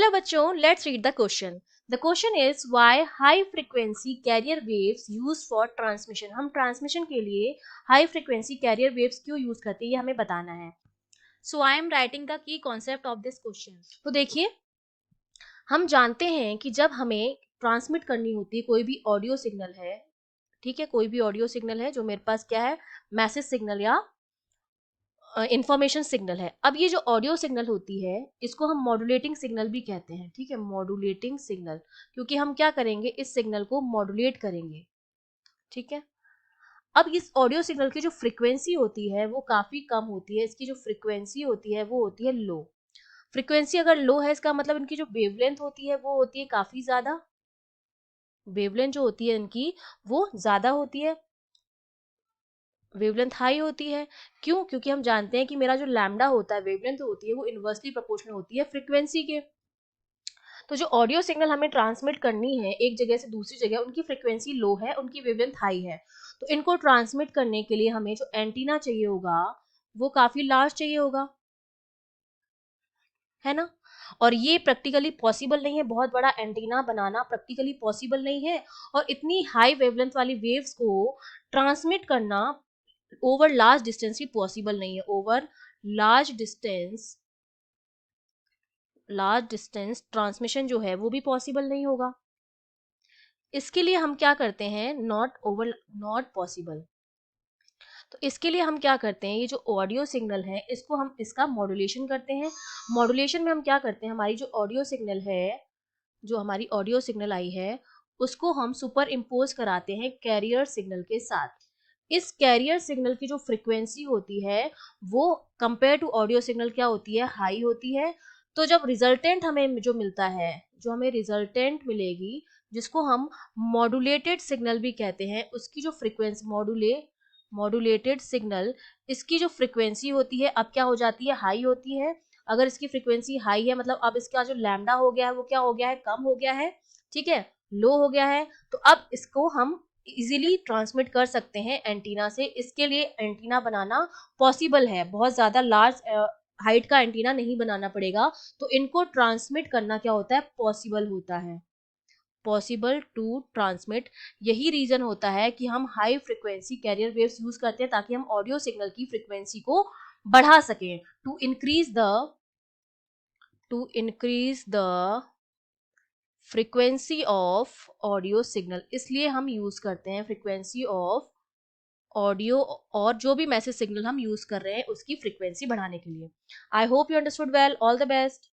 Hello बच्चों, let's read the question. The question is why high frequency carrier waves use for transmission. हम transmission के लिए high frequency carrier waves क्यों use करते हैं ये हमें बताना है. So I am writing the key concept of this question. तो देखिए, हम जानते हैं कि जब हमें ट्रांसमिट करनी होती है कोई भी ऑडियो सिग्नल है, ठीक है, कोई भी ऑडियो सिग्नल है जो मेरे पास क्या है, मैसेज सिग्नल या इंफॉर्मेशन सिग्नल है. अब ये जो ऑडियो सिग्नल होती है इसको हम मॉड्यूलेटिंग सिग्नल भी कहते हैं, ठीक है, मॉड्यूलेटिंग सिग्नल, क्योंकि हम क्या करेंगे, इस सिग्नल को मॉड्यूलेट करेंगे, ठीक है. अब इस ऑडियो सिग्नल की जो फ्रीक्वेंसी होती है वो काफी कम होती है. इसकी जो फ्रीक्वेंसी होती है वो होती है लो. फ्रीक्वेंसी अगर लो है इसका मतलब इनकी जो वेवलेंथ होती है वो होती है काफी ज्यादा. वेवलेंथ जो होती है इनकी वो ज्यादा होती है, वेवलेंथ हाई होती है. क्यों? क्योंकि हम जानते हैं कि मेरा जो लैम्डा होता है, वेवलेंथ होती है, वो इनवर्सली प्रोपोर्शनल होती है फ्रीक्वेंसी के. तो जो ऑडियो सिग्नल हमें ट्रांसमिट करनी है एक जगह से दूसरी जगह, उनकी फ्रीक्वेंसी लो है, उनकी वेवलेंथ हाई है. तो इनको ट्रांसमिट करने के लिए हमें जो एंटीना चाहिए होगा वो काफी लार्ज चाहिए होगा, है ना. और ये प्रैक्टिकली पॉसिबल नहीं है, बहुत बड़ा एंटीना बनाना प्रैक्टिकली पॉसिबल नहीं है. और इतनी हाई वेवलेंथ वाली वेव्स को ट्रांसमिट करना ओवर लार्ज डिस्टेंस भी पॉसिबल नहीं है. ओवर लार्ज डिस्टेंस ट्रांसमिशन जो है वो भी पॉसिबल नहीं होगा. इसके लिए हम क्या करते हैं, नॉट पॉसिबल. तो इसके लिए हम क्या करते हैं, ये जो ऑडियो सिग्नल है इसको हम इसका मॉड्यूलेशन करते हैं. मॉड्यूलेशन में हम क्या करते हैं, हमारी जो ऑडियो सिग्नल है, जो हमारी ऑडियो सिग्नल आई है उसको हम सुपर इम्पोज कराते हैं कैरियर सिग्नल के साथ. इस कैरियर सिग्नल की जो फ्रीक्वेंसी होती है वो कंपेयर टू ऑडियो सिग्नल क्या होती है, हाई होती है. तो जब रिजल्टेंट हमें जो मिलता है, जो हमें रिजल्टेंट मिलेगी, जिसको हम मॉड्यूलेटेड सिग्नल भी कहते हैं, उसकी जो फ्रीक्वेंसी मॉड्यूलेटेड सिग्नल, इसकी जो फ्रीक्वेंसी होती है अब क्या हो जाती है, हाई होती है. अगर इसकी फ्रीक्वेंसी हाई है मतलब अब इसका जो लैम्डा हो गया है वो क्या हो गया है, कम हो गया है, ठीक है, लो हो गया है. तो अब इसको हम इजीली ट्रांसमिट कर सकते हैं एंटीना से. इसके लिए एंटीना बनाना पॉसिबल है, बहुत ज्यादा लार्ज हाइट का एंटीना नहीं बनाना पड़ेगा. तो इनको ट्रांसमिट करना क्या होता है, पॉसिबल होता है, पॉसिबल टू ट्रांसमिट. यही रीजन होता है कि हम high frequency carrier waves use करते हैं ताकि हम ऑडियो सिग्नल की फ्रीक्वेंसी को बढ़ा सकें, to increase the frequency of audio signal. इसलिए हम यूज करते हैं फ्रीक्वेंसी ऑफ ऑडियो, और जो भी मैसेज सिग्नल हम यूज कर रहे हैं उसकी फ्रीक्वेंसी बढ़ाने के लिए. I hope you understood well. All the best.